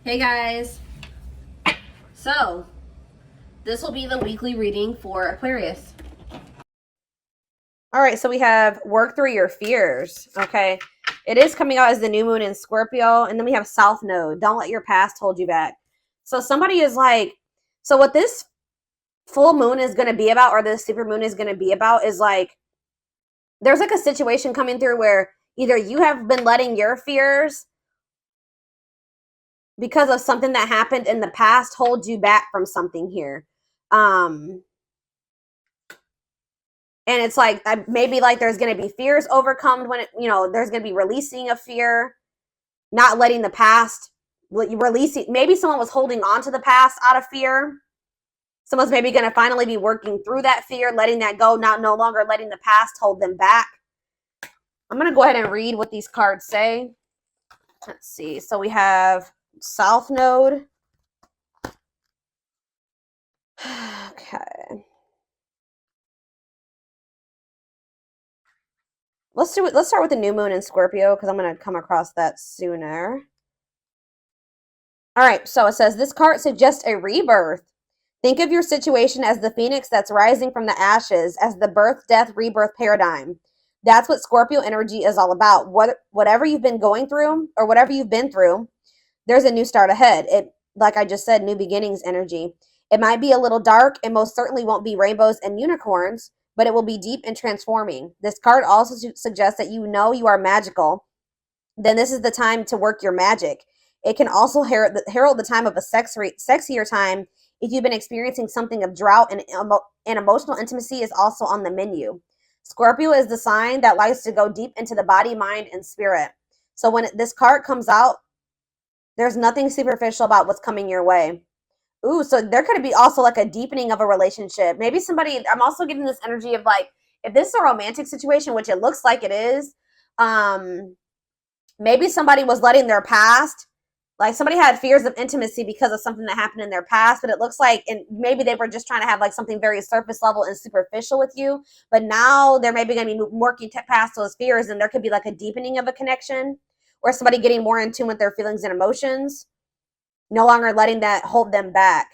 Hey guys, so this will be the weekly reading for Aquarius. All right, so we have work through your fears. Okay, it is coming out as the new moon in Scorpio, and then we have South Node. Don't let your past hold you back. So somebody is like, so what this full moon is going to be about, or the super moon is going to be about, is like there's like a situation coming through where either you have been letting your fears because of something that happened in the past hold you back from something here. And it's like maybe like there's going to be fears overcome when there's going to be releasing of fear, not letting the past releasing. Maybe someone was holding on to the past out of fear. Someone's maybe going to finally be working through that fear, letting that go, no longer letting the past hold them back. I'm going to go ahead and read what these cards say. Let's see. So we have South Node. Okay. Let's start with the new moon in Scorpio, because I'm going to come across that sooner. All right, so it says, this card suggests a rebirth. Think of your situation as the phoenix that's rising from the ashes, as the birth, death, rebirth paradigm. That's what Scorpio energy is all about. Whatever you've been going through, or whatever you've been through, there's a new start ahead. It, like I just said, new beginnings energy. It might be a little dark, and most certainly won't be rainbows and unicorns, but it will be deep and transforming. This card also suggests that you know you are magical. Then this is the time to work your magic. It can also herald the time of a sexier time if you've been experiencing something of drought, and emotional intimacy is also on the menu. Scorpio is the sign that likes to go deep into the body, mind, and spirit. So when this card comes out, there's nothing superficial about what's coming your way. Ooh, so there could be also like a deepening of a relationship. Maybe somebody, I'm also getting this energy of like, if this is a romantic situation, which it looks like it is, maybe somebody was letting their past, like somebody had fears of intimacy because of something that happened in their past, but it looks like, and maybe they were just trying to have like something very surface level and superficial with you, but now they're maybe going to be working past those fears, and there could be like a deepening of a connection, or somebody getting more in tune with their feelings and emotions, no longer letting that hold them back.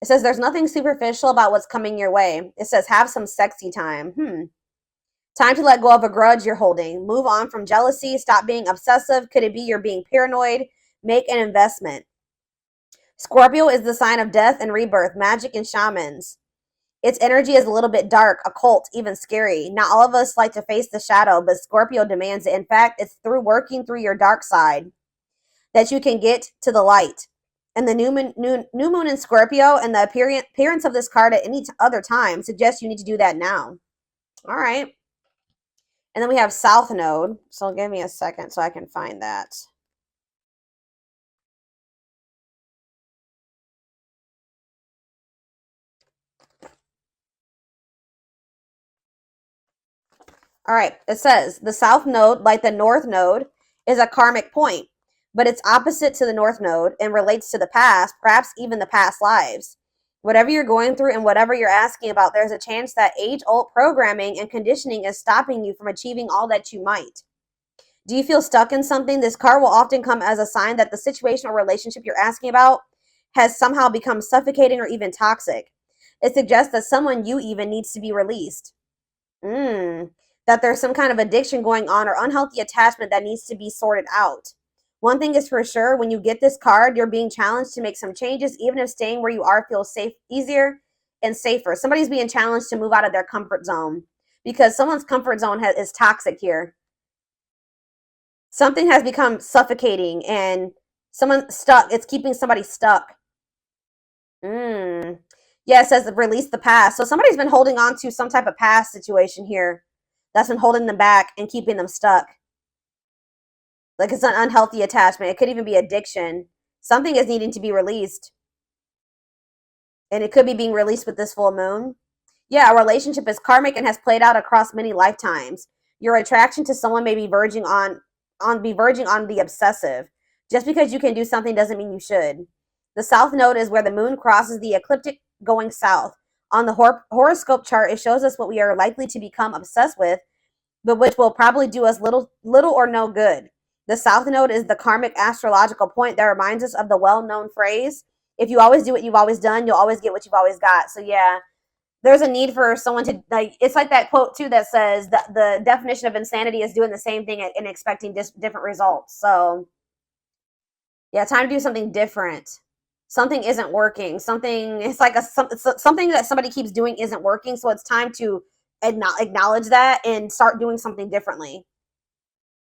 It says there's nothing superficial about what's coming your way. It says have some sexy time. Time to let go of a grudge you're holding. Move on from jealousy. Stop being obsessive. Could it be you're being paranoid? Make an investment. Scorpio is the sign of death and rebirth, magic and shamans. Its energy is a little bit dark, occult, even scary. Not all of us like to face the shadow, but Scorpio demands it. In fact, it's through working through your dark side that you can get to the light. And the new moon in Scorpio and the appearance of this card at any other time suggests you need to do that now. All right. And then we have South Node. So give me a second so I can find that. All right. It says the South Node, like the North Node, is a karmic point, but it's opposite to the North Node and relates to the past, perhaps even the past lives. Whatever you're going through and whatever you're asking about, there's a chance that age-old programming and conditioning is stopping you from achieving all that you might. Do you feel stuck in something? This card will often come as a sign that the situation or relationship you're asking about has somehow become suffocating or even toxic. It suggests that someone you even needs to be released. That there's some kind of addiction going on or unhealthy attachment that needs to be sorted out. One thing is for sure, when you get this card, you're being challenged to make some changes, even if staying where you are feels safe, easier and safer. Somebody's being challenged to move out of their comfort zone because someone's comfort zone is toxic here. Something has become suffocating and someone stuck. It's keeping somebody stuck. Yeah, it says release the past. So somebody's been holding on to some type of past situation here that's been holding them back and keeping them stuck. Like it's an unhealthy attachment. It could even be addiction. Something is needing to be released. And it could be being released with this full moon. Yeah, a relationship is karmic and has played out across many lifetimes. Your attraction to someone may be verging on the obsessive. Just because you can do something doesn't mean you should. The South Node is where the moon crosses the ecliptic going south. On the horoscope chart, it shows us what we are likely to become obsessed with, but which will probably do us little or no good. The South Node is the karmic astrological point that reminds us of the well-known phrase, if you always do what you've always done, you'll always get what you've always got. So yeah, there's a need for someone to, like, it's like that quote too that says that the definition of insanity is doing the same thing and expecting different results. So yeah, time to do something different. Something isn't working. Something, it's like something that somebody keeps doing isn't working. So it's time to acknowledge that and start doing something differently.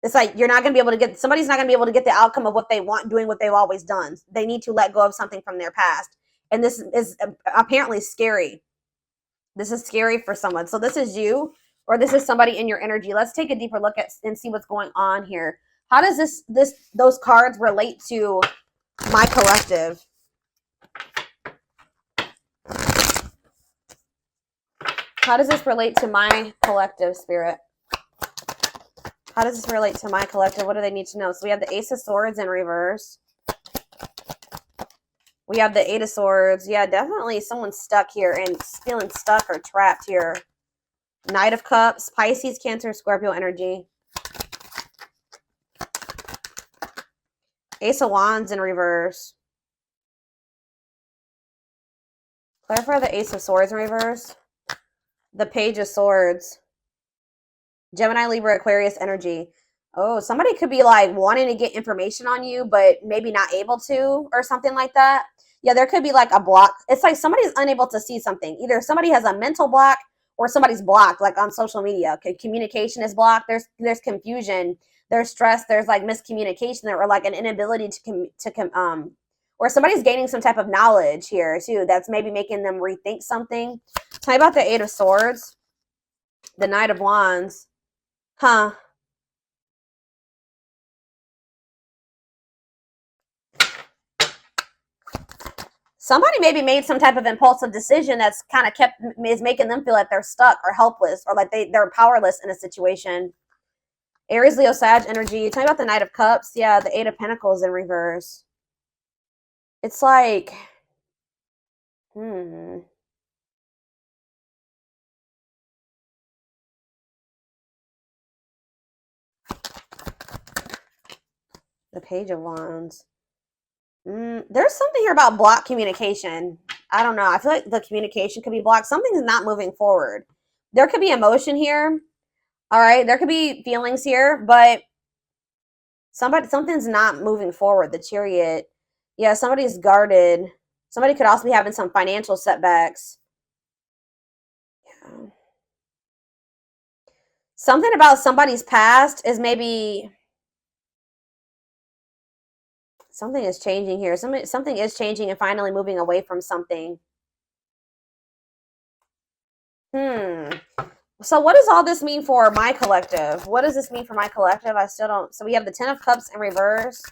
It's like you're not going to be able to get, somebody's not going to be able to get the outcome of what they want doing what they've always done. They need to let go of something from their past. And this is apparently scary. This is scary for someone. So this is you, or this is somebody in your energy. Let's take a deeper look at and see what's going on here. How does those cards relate to my collective? How does this relate to my collective, Spirit? How does this relate to my collective? What do they need to know? So we have the Ace of Swords in reverse. We have the Eight of Swords. Yeah, definitely someone's stuck here and feeling stuck or trapped here. Knight of Cups, Pisces, Cancer, Scorpio energy. Ace of Wands in reverse. Clarify the Ace of Swords in reverse. The Page of Swords. Gemini, Libra, Aquarius energy. Oh, somebody could be like wanting to get information on you, but maybe not able to, or something like that. Yeah, there could be like a block. It's like somebody's unable to see something. Either somebody has a mental block or somebody's blocked, like on social media. Okay, communication is blocked. There's confusion. There's stress. There's like miscommunication or like an inability or somebody's gaining some type of knowledge here too. That's maybe making them rethink something. Tell me about the Eight of Swords, the Knight of Wands. Huh. Somebody maybe made some type of impulsive decision that's kind of is making them feel like they're stuck or helpless or like they're powerless in a situation. Aries, Leo, Sag energy. Tell me about the Knight of Cups. Yeah, the Eight of Pentacles in reverse. It's like, The Page of Wands. There's something here about blocked communication. I don't know. I feel like the communication could be blocked. Something's not moving forward. There could be emotion here. All right. There could be feelings here, but something's not moving forward. The Chariot. Yeah, somebody's guarded. Somebody could also be having some financial setbacks. Yeah. Something about somebody's past is maybe something is changing here. Something is changing and finally moving away from something. So what does all this mean for my collective? What does this mean for my collective? I still don't. So we have the Ten of Cups in reverse.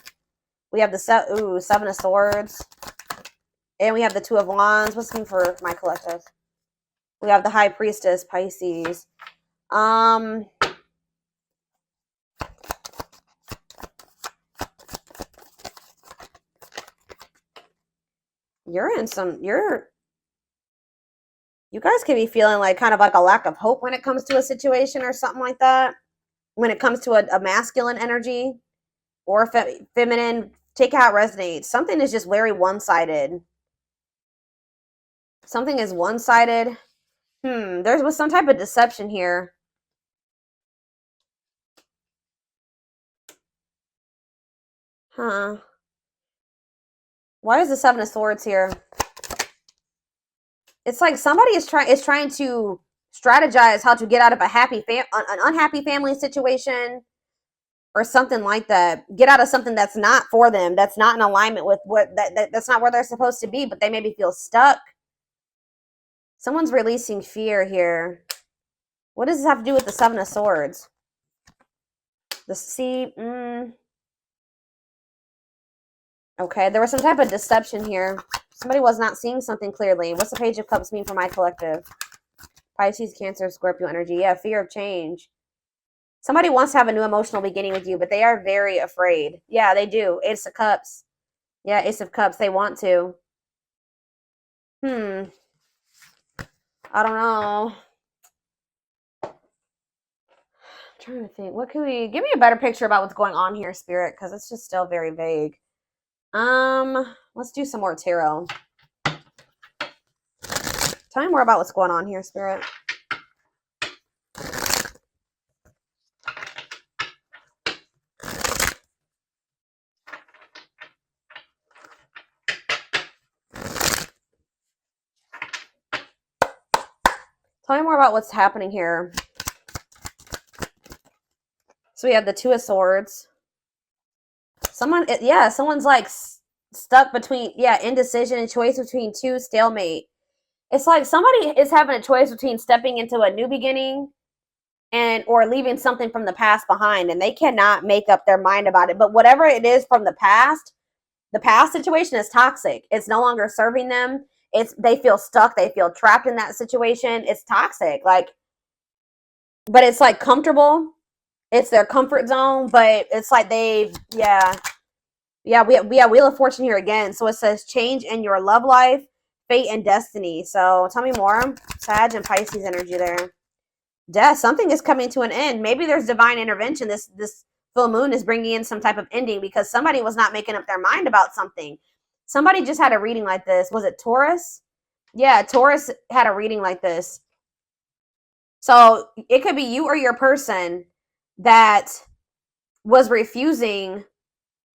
We have the Seven of Swords. And we have the Two of Wands. What's the mean for my collective? We have the High Priestess, Pisces. You guys could be feeling like kind of like a lack of hope when it comes to a situation or something like that. When it comes to a masculine energy or feminine, take how it resonates. Something is just very one-sided. Something is one-sided. There was some type of deception here. Huh. Why is the Seven of Swords here? It's like somebody is trying to strategize how to get out of an unhappy family situation or something like that. Get out of something that's not for them, that's not in alignment with that's not where they're supposed to be, but they maybe feel stuck. Someone's releasing fear here. What does this have to do with the Seven of Swords? Okay, there was some type of deception here. Somebody was not seeing something clearly. What's the Page of Cups mean for my collective? Pisces, Cancer, Scorpio energy. Yeah, fear of change. Somebody wants to have a new emotional beginning with you, but they are very afraid. Yeah, they do. Ace of Cups. Yeah, Ace of Cups. They want to. I don't know. I'm trying to think. What can we give me a better picture about what's going on here, Spirit? Because it's just still very vague. Let's do some more tarot. Tell me more about what's going on here, Spirit. Tell me more about what's happening here. So we have the Two of Swords. Someone's like stuck between, indecision and choice between two, stalemate. It's like somebody is having a choice between stepping into a new beginning or leaving something from the past behind, and they cannot make up their mind about it. But whatever it is from the past situation is toxic. It's no longer serving them. They feel stuck. They feel trapped in that situation. It's toxic. Like, but it's like comfortable. It's their comfort zone, but it's like we have Wheel of Fortune here again. So it says change in your love life, fate, and destiny. So tell me more. Sag and Pisces energy there. Death. Something is coming to an end. Maybe there's divine intervention. This full moon is bringing in some type of ending because somebody was not making up their mind about something. Somebody just had a reading like this. Was it Taurus? Yeah, Taurus had a reading like this. So it could be you or your person that was refusing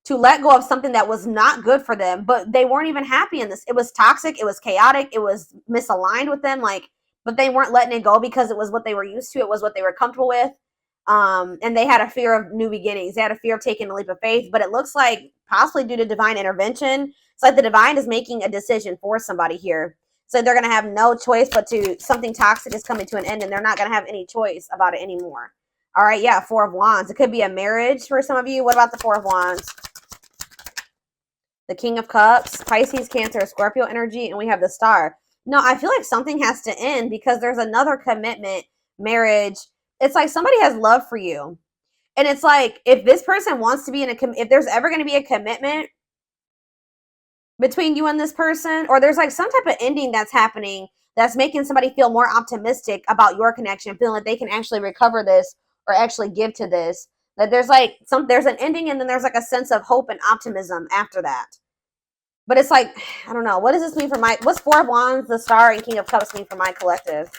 to let go of something that was not good for them, but they weren't even happy in this. It was toxic. It was chaotic. It was misaligned with them. But they weren't letting it go because it was what they were used to. It was what they were comfortable with. And they had a fear of new beginnings. They had a fear of taking a leap of faith, but it looks like possibly due to divine intervention. It's like the divine is making a decision for somebody here. So they're going to have no choice but something toxic is coming to an end, and they're not going to have any choice about it anymore. All right, yeah, Four of Wands. It could be a marriage for some of you. What about the Four of Wands? The King of Cups, Pisces, Cancer, Scorpio energy, and we have the Star. No, I feel like something has to end because there's another commitment, marriage. It's like somebody has love for you. And it's like, if this person wants to be if there's ever going to be a commitment between you and this person, or there's like some type of ending that's happening that's making somebody feel more optimistic about your connection, feeling like they can actually recover this or actually give to this. That there's an ending, and then there's like a sense of hope and optimism after that. But it's like, I don't know. What does this mean for what's Four of Wands, the Star, and King of Cups mean for my collective?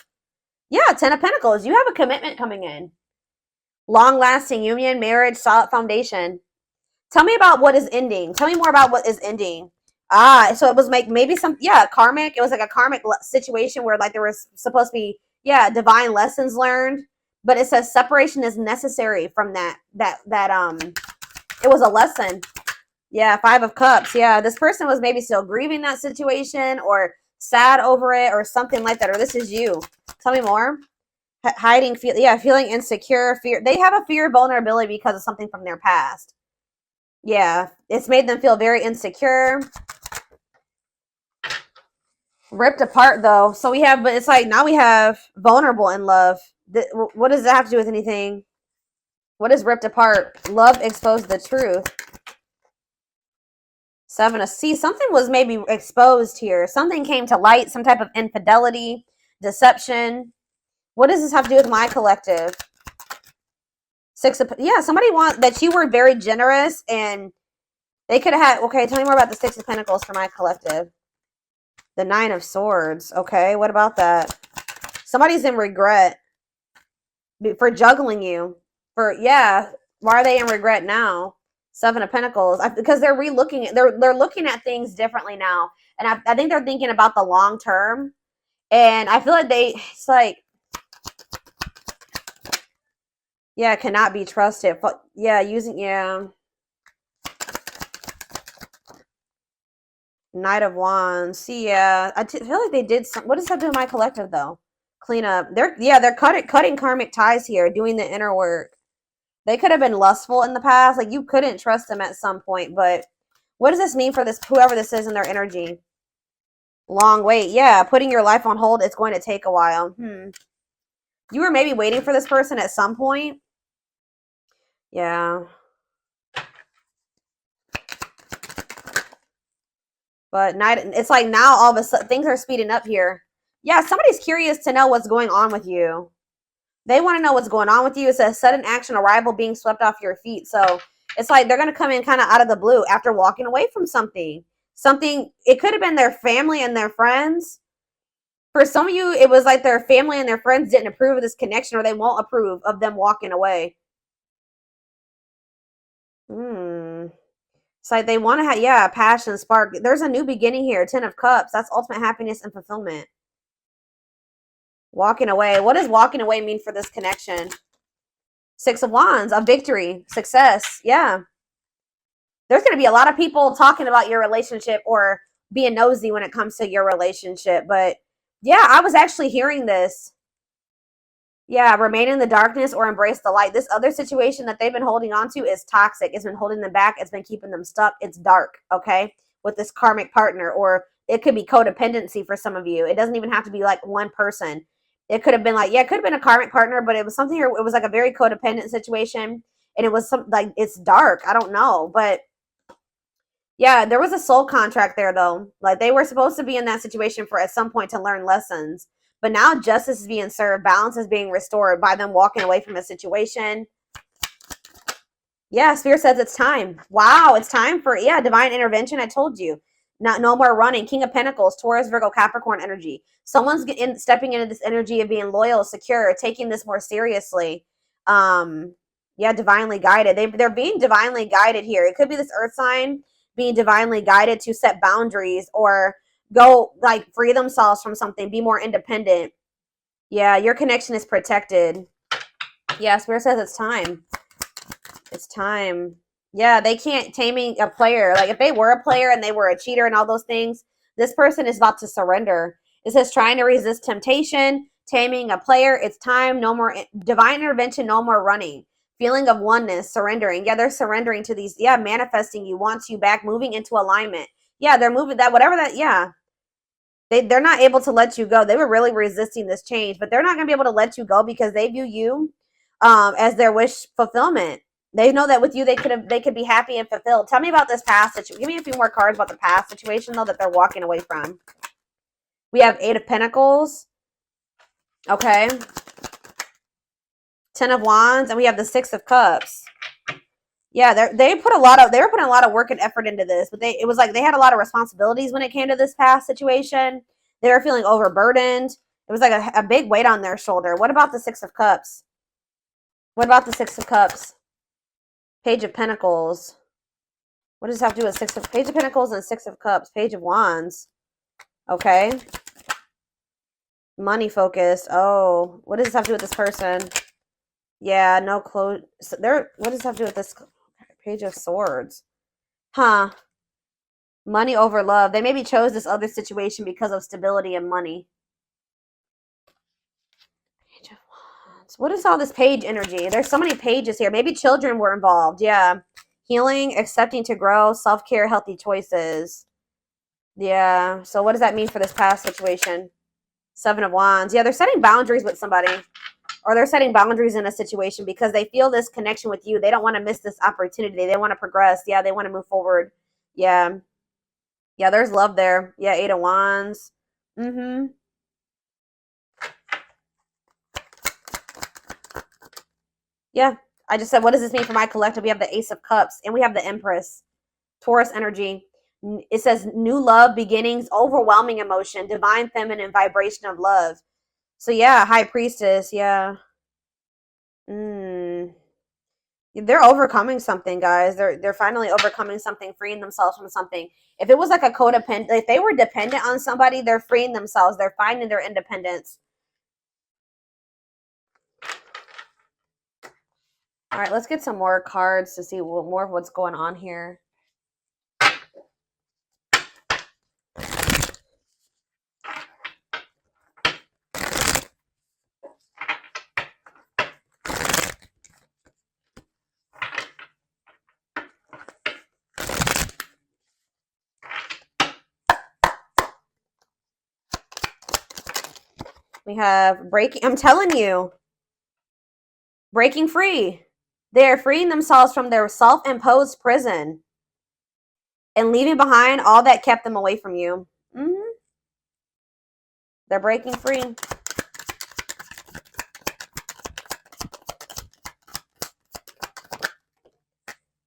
Yeah, Ten of Pentacles. You have a commitment coming in. Long-lasting union, marriage, solid foundation. Tell me about what is ending. Tell me more about what is ending. So it was maybe karmic. It was like a karmic situation where like there was supposed to be, divine lessons learned. But it says separation is necessary from that it was a lesson. Yeah, Five of Cups. Yeah, this person was maybe still grieving that situation or sad over it or something like that. Or this is you. Tell me more. Hiding, feeling insecure, fear. They have a fear of vulnerability because of something from their past. Yeah, it's made them feel very insecure. Ripped apart, though. So but it's like now we have vulnerable in love. What does that have to do with anything? What is ripped apart? Love exposed the truth. Seven of something was maybe exposed here. Something came to light, some type of infidelity, deception. What does this have to do with my collective? Somebody that you were very generous and they could have had, okay, tell me more about the Six of Pentacles for my collective. The Nine of Swords. Okay, what about that? Somebody's in regret for juggling you. Why are they in regret now? Seven of Pentacles, because they're they're looking at things differently now, and I think they're thinking about the long term, and I feel like cannot be trusted. Knight of Wands. I feel like they did some. What does that do with my collective though? Clean up. They're cutting karmic ties here, doing the inner work. They could have been lustful in the past. Like you couldn't trust them at some point. But what does this mean for whoever this is in their energy? Long wait. Yeah, putting your life on hold. It's going to take a while. You were maybe waiting for this person at some point. Yeah. But it's like now all of a sudden things are speeding up here. Yeah, somebody's curious to know what's going on with you. They want to know what's going on with you. It says sudden action, arrival, being swept off your feet. So it's like they're going to come in kind of out of the blue after walking away from something. Something, it could have been their family and their friends. For some of you, it was like their family and their friends didn't approve of this connection, or they won't approve of them walking away. It's like they want to have, yeah, passion, spark. There's a new beginning here. 10 of Cups. That's ultimate happiness and fulfillment. Walking away. What does walking away mean for this connection? 6 of Wands, a victory, success. Yeah. There's going to be a lot of people talking about your relationship or being nosy when it comes to your relationship. But yeah, I was actually hearing this. Yeah, remain in the darkness or embrace the light. This other situation that they've been holding on to is toxic. It's been holding them back. It's been keeping them stuck. It's dark, okay, with this karmic partner. Or it could be codependency for some of you. It doesn't even have to be like one person. It could have been like, yeah, it could have been a karmic partner, but it was something here. It was like a very codependent situation. And it was some like, it's dark. I don't know. But yeah, there was a soul contract there though. Like they were supposed to be in that situation for at some point to learn lessons. But now justice is being served. Balance is being restored by them walking away from a situation. Yeah, Spirit says it's time. Wow, it's time for, yeah, divine intervention. I told you. No more running. King of Pentacles, Taurus, Virgo, Capricorn energy. Someone's stepping into this energy of being loyal, secure, taking this more seriously. Yeah, divinely guided. They're being divinely guided here. It could be this earth sign being divinely guided to set boundaries or go like free themselves from something, be more independent. Yeah, your connection is protected. Yeah, Spirit says it's time. It's time. Yeah, they can't taming a player. Like if they were a player and they were a cheater and all those things, this person is about to surrender. It says trying to resist temptation, taming a player. It's time. No more divine intervention. No more running. Feeling of oneness, surrendering. Yeah, they're surrendering to these. Yeah, manifesting you, wants you back, moving into alignment. Yeah, they're moving that, whatever that, yeah. They're not able to let you go. They were really resisting this change, but they're not going to be able to let you go because they view you as their wish fulfillment. They know that with you, they could be happy and fulfilled. Tell me about this past situation. Give me a few more cards about the past situation, though, that they're walking away from. We have 8 of Pentacles. Okay. 10 of Wands, and we have the 6 of Cups. Yeah, they were putting a lot of work and effort into this, but it was like they had a lot of responsibilities when it came to this past situation. They were feeling overburdened. It was like a big weight on their shoulder. What about the 6 of Cups? What about the 6 of Cups? Page of Pentacles. What does this have to do with Page of Pentacles and 6 of Cups? Page of Wands. Okay. Money focused. Oh, what does this have to do with this person? Yeah, no clothes. So what does this have to do with this? Page of Swords. Huh. Money over love. They maybe chose this other situation because of stability and money. Page of Wands. What is all this page energy? There's so many pages here. Maybe children were involved. Yeah. Healing, accepting to grow, self-care, healthy choices. Yeah. So what does that mean for this past situation? 7 of Wands. Yeah, they're setting boundaries with somebody. Or they're setting boundaries in a situation because they feel this connection with you. They don't want to miss this opportunity. They want to progress. Yeah, they want to move forward. Yeah. Yeah, there's love there. Yeah, 8 of Wands. Mm-hmm. Yeah, I just said, what does this mean for my collective? We have the Ace of Cups and we have the Empress. Taurus energy. It says new love, beginnings, overwhelming emotion, divine feminine vibration of love. So yeah, High Priestess, yeah. They're overcoming something, guys. They're finally overcoming something, freeing themselves from something. If it was like a codependent, if they were dependent on somebody, they're freeing themselves. They're finding their independence. All right, let's get some more cards to see more of what's going on here. We have breaking. I'm telling you, breaking free. They are freeing themselves from their self-imposed prison and leaving behind all that kept them away from you. They're breaking free.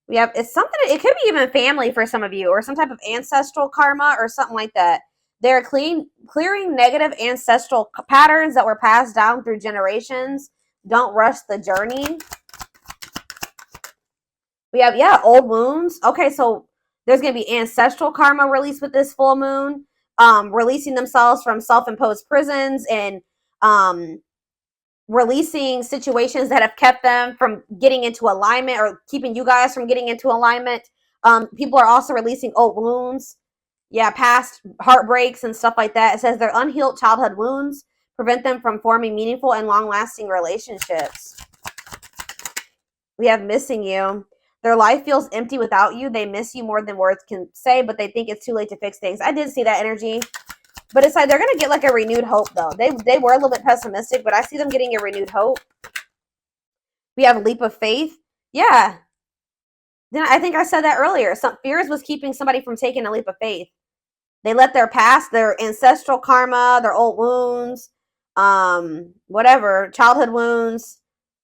We have, it's something, it could be even family for some of you, or some type of ancestral karma or something like that. They're clearing negative ancestral patterns that were passed down through generations. Don't rush the journey. We have, yeah, old wounds. Okay, so there's going to be ancestral karma released with this full moon, releasing themselves from self-imposed prisons, and releasing situations that have kept them from getting into alignment, or keeping you guys from getting into alignment. People are also releasing old wounds. Yeah, past heartbreaks and stuff like that. It says their unhealed childhood wounds prevent them from forming meaningful and long-lasting relationships. We have missing you. Their life feels empty without you. They miss you more than words can say, but they think it's too late to fix things. I did see that energy. But it's like they're going to get like a renewed hope, though. They were a little bit pessimistic, but I see them getting a renewed hope. We have a leap of faith. Yeah. Then I think I said that earlier. Some fears was keeping somebody from taking a leap of faith. They let their past, their ancestral karma, their old wounds, whatever, childhood wounds,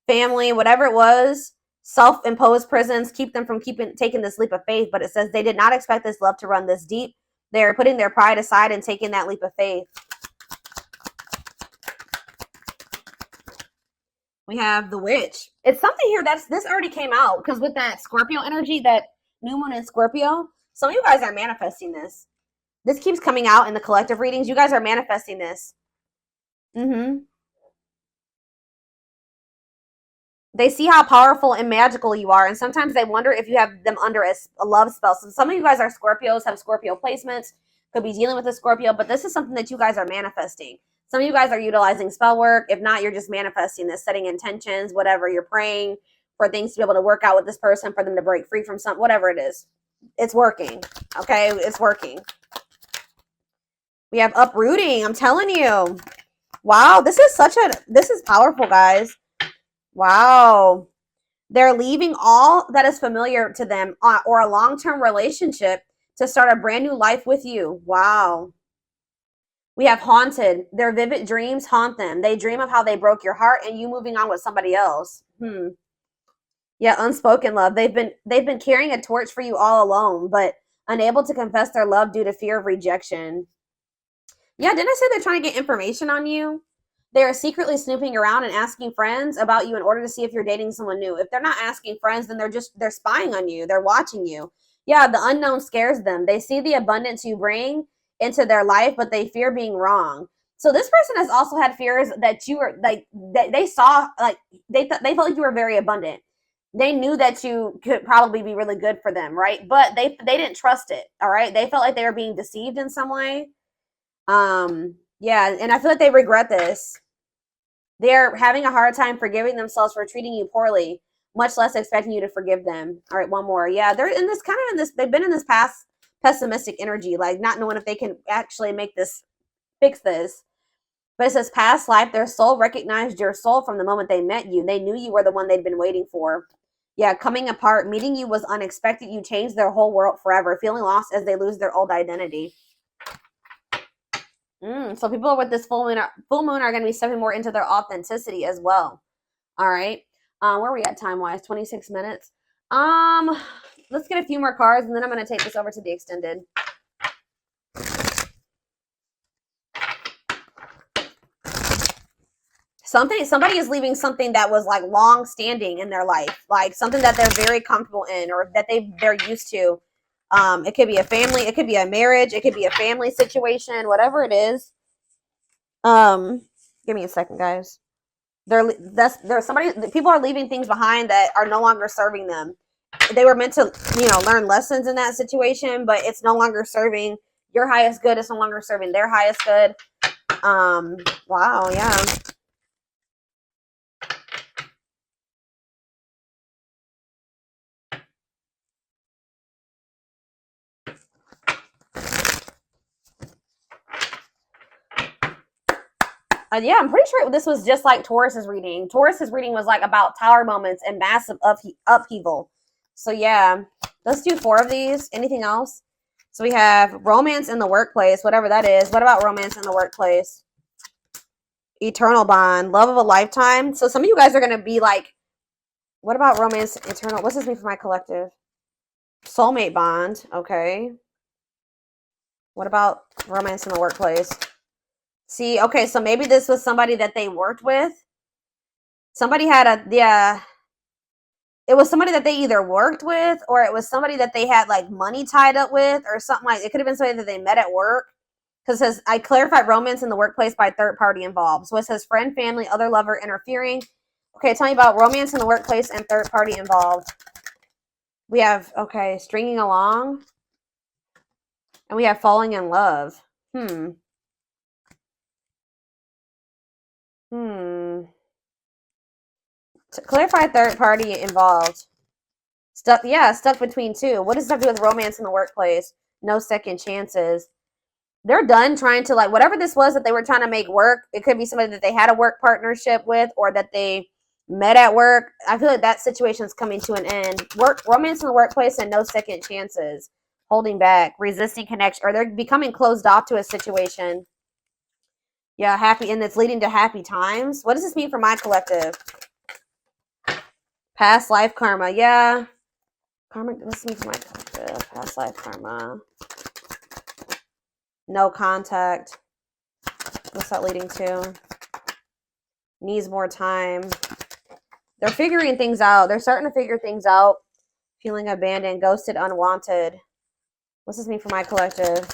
family, whatever it was, self-imposed prisons, keep them from taking this leap of faith. But it says they did not expect this love to run this deep. They're putting their pride aside and taking that leap of faith. We have the witch. It's something here this already came out, because with that Scorpio energy, that new moon in Scorpio, some of you guys are manifesting this. This keeps coming out in the collective readings. You guys are manifesting this. They see how powerful and magical you are, and sometimes they wonder if you have them under a love spell. So some of you guys are Scorpios, have Scorpio placements, could be dealing with a Scorpio, but this is something that you guys are manifesting. Some of you guys are utilizing spell work. If not, you're just manifesting this, setting intentions, whatever. You're praying for things to be able to work out with this person, for them to break free from something, whatever it is. It's working, okay? It's working. We have uprooting. I'm telling you. Wow, this is powerful, guys. Wow. They're leaving all that is familiar to them, or a long-term relationship, to start a brand new life with you. Wow. We have haunted. Their vivid dreams haunt them. They dream of how they broke your heart and you moving on with somebody else. Yeah, unspoken love. They've been carrying a torch for you all alone, but unable to confess their love due to fear of rejection. Yeah, didn't I say they're trying to get information on you? They are secretly snooping around and asking friends about you in order to see if you're dating someone new. If they're not asking friends, then they're spying on you. They're watching you. Yeah, the unknown scares them. They see the abundance you bring into their life, but they fear being wrong. So this person has also had fears that you were like, they saw, like they felt like you were very abundant. They knew that you could probably be really good for them, right? But they didn't trust it. All right, they felt like they were being deceived in some way. Yeah, and I feel like they regret this. They're having a hard time forgiving themselves for treating you poorly, much less expecting you to forgive them. All right, one more. Yeah, they're in this kind of in this, they've been in this past pessimistic energy, like not knowing if they can actually fix this. But it says past life, their soul recognized your soul from the moment they met you. They knew you were the one they'd been waiting for. Yeah, coming apart, meeting you was unexpected. You changed their whole world forever, feeling lost as they lose their old identity. So people with this full moon are going to be stepping more into their authenticity as well. All right. Where are we at time-wise? 26 minutes. Let's get a few more cards, and then I'm going to take this over to the extended. Somebody is leaving something that was like long-standing in their life, like something that they're very comfortable in, or that they're used to. It could be a family, it could be a marriage, it could be a family situation, whatever it is. Give me a second, guys. People are leaving things behind that are no longer serving them. They were meant to, learn lessons in that situation, but it's no longer serving your highest good. It's no longer serving their highest good. Wow, yeah. Yeah, I'm pretty sure this was just like Taurus's reading. Taurus's reading was like about tower moments and massive upheaval. So yeah, let's do 4 of these. Anything else? So we have romance in the workplace, whatever that is. What about romance in the workplace? Eternal bond, love of a lifetime. So some of you guys are going to be like, what about romance eternal? What's this mean for my collective? Soulmate bond. Okay. What about romance in the workplace? See, okay, so maybe this was somebody that they worked with. Somebody had a, yeah, it was somebody that they either worked with or it was somebody that they had like money tied up with or something like, it could have been somebody that they met at work. Because it says, I clarified romance in the workplace by third party involved. So it says friend, family, other lover interfering. Okay, tell me about romance in the workplace and third party involved. We have, okay, stringing along. And we have falling in love. To clarify third party involved. Stuck between two. What does that have to do with romance in the workplace? No second chances. They're done trying to, like, whatever this was that they were trying to make work. It could be somebody that they had a work partnership with or that they met at work. I feel like that situation is coming to an end. Romance in the workplace and no second chances. Holding back, resisting connection, or they're becoming closed off to a situation. Yeah, happy, and it's leading to happy times. What does this mean for my collective? Past life karma. Yeah. Karma, this means for my collective. Past life karma. No contact. What's that leading to? Needs more time. They're figuring things out. They're starting to figure things out. Feeling abandoned, ghosted, unwanted. What's this mean for my collective?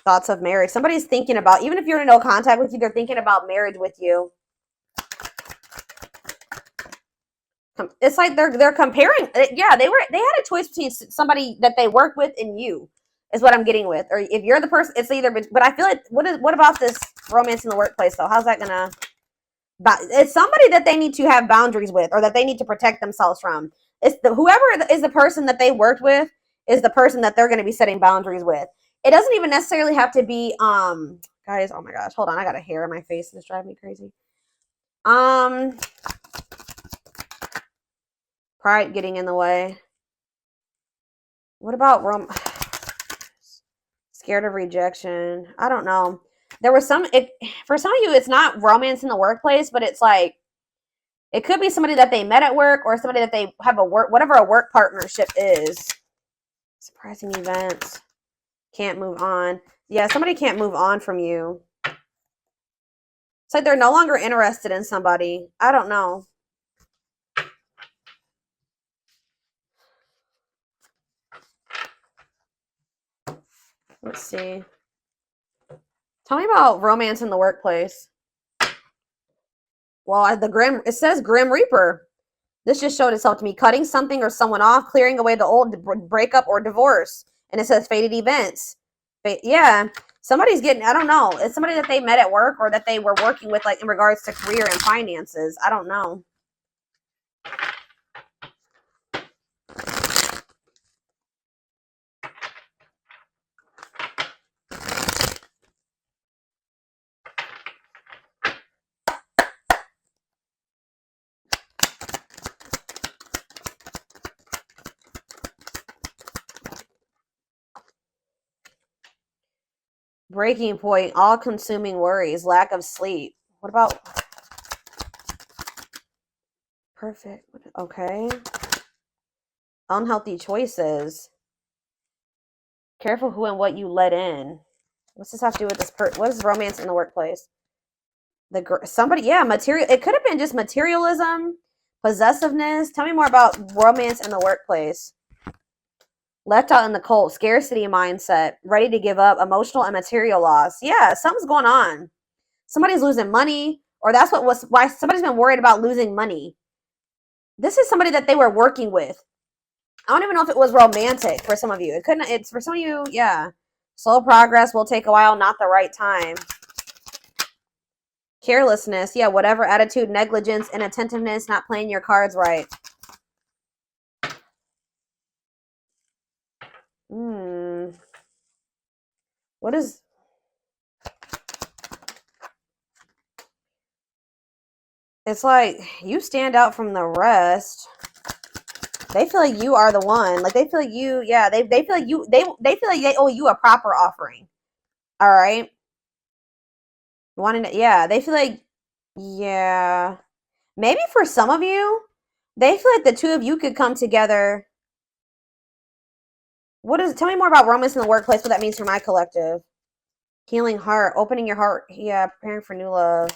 Thoughts of marriage. Somebody's thinking about, even if you're in no contact with you, they're thinking about marriage with you. It's like they're comparing. Yeah, they had a choice between somebody that they work with and you, is what I'm getting with. Or if you're the person, it's either. But I feel like what about this romance in the workplace though? How's that gonna? It's somebody that they need to have boundaries with, or that they need to protect themselves from. It's whoever is the person that they worked with is the person that they're going to be setting boundaries with. It doesn't even necessarily have to be guys. Oh my gosh, hold on, I got a hair in my face. It's driving me crazy. Pride getting in the way. What about scared of rejection? I don't know. There was for some of you, it's not romance in the workplace, but it's like it could be somebody that they met at work or somebody that they have whatever a work partnership is. Surprising events. Can't move on. Yeah, somebody can't move on from you. It's like they're no longer interested in somebody. I don't know. Let's see. Tell me about romance in the workplace. Well, it says Grim Reaper. This just showed itself to me. Cutting something or someone off, clearing away the old, breakup or divorce. And it says fated events. Yeah. Somebody's getting, I don't know. It's somebody that they met at work or that they were working with, like in regards to career and finances. I don't know. Breaking point, all-consuming worries, lack of sleep. What about perfect? Okay. Unhealthy choices. Careful who and what you let in. What's this have to do with this? What is romance in the workplace? Somebody, yeah, material. It could have been just materialism, possessiveness. Tell me more about romance in the workplace. Left out in the cold, scarcity mindset, ready to give up, emotional and material loss. Yeah, something's going on. Somebody's losing money, or that's why somebody's been worried about losing money. This is somebody that they were working with. I don't even know if it was romantic for some of you. It's for some of you, yeah. Slow progress will take a while, not the right time. Carelessness, yeah, whatever attitude, negligence, inattentiveness, not playing your cards right. What is... It's like you stand out from the rest. They feel like you are the one. Like they feel like you, yeah, they feel like you, they feel like they owe you a proper offering. All right. Wanting to, yeah, they feel like, yeah. Maybe for some of you, they feel like the two of you could come together. Tell me more about romance in the workplace, what that means for my collective. Healing heart, opening your heart. Yeah, preparing for new love.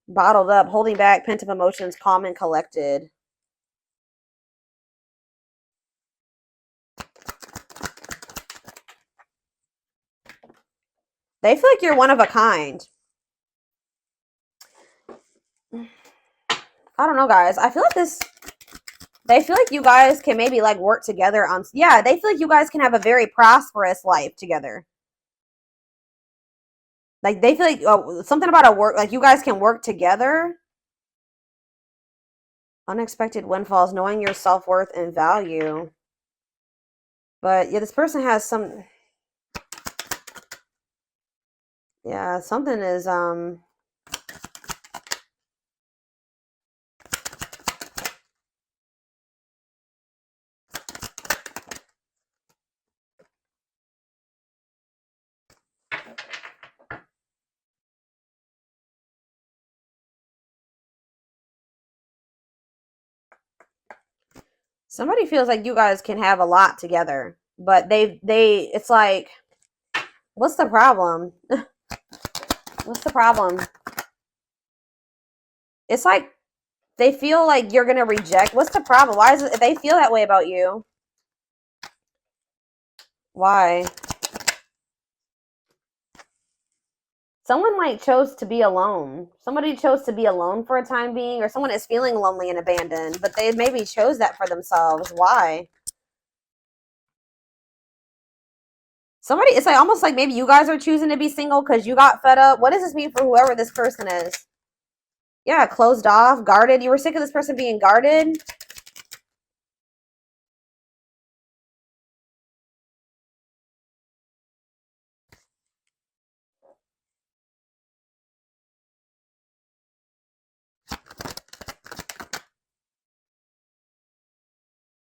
Bottled up, holding back, pent up emotions, calm and collected. They feel like you're one of a kind. I don't know, guys. I feel like they feel like you guys can maybe like work together on, yeah, they feel like you guys can have a very prosperous life together. Like they feel like something about a work, like you guys can work together. Unexpected windfalls, knowing your self-worth and value. But yeah, this person has some, yeah, something is somebody feels like you guys can have a lot together, but it's like, what's the problem? What's the problem? It's like they feel like you're gonna reject. What's the problem? Why is it they feel that way about you? Why? Someone like chose to be alone. Somebody chose to be alone for a time being, or someone is feeling lonely and abandoned, but they maybe chose that for themselves. Why? Somebody, it's like almost like maybe you guys are choosing to be single because you got fed up. What does this mean for whoever this person is? Yeah, closed off, guarded. You were sick of this person being guarded.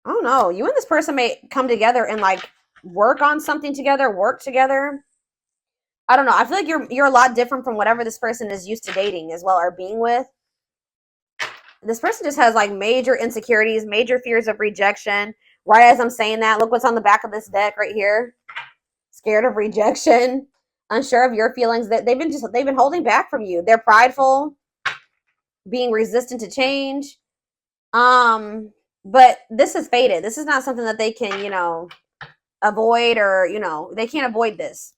I don't know. You and this person may come together and like work on something together, work together. I don't know. I feel like you're a lot different from whatever this person is used to dating as well or being with. This person just has like major insecurities, major fears of rejection. Right as I'm saying that, look what's on the back of this deck right here. Scared of rejection, unsure of your feelings, that they've been holding back from you. They're prideful, being resistant to change. But this is fated. This is not something that they can, avoid, or, they can't avoid this.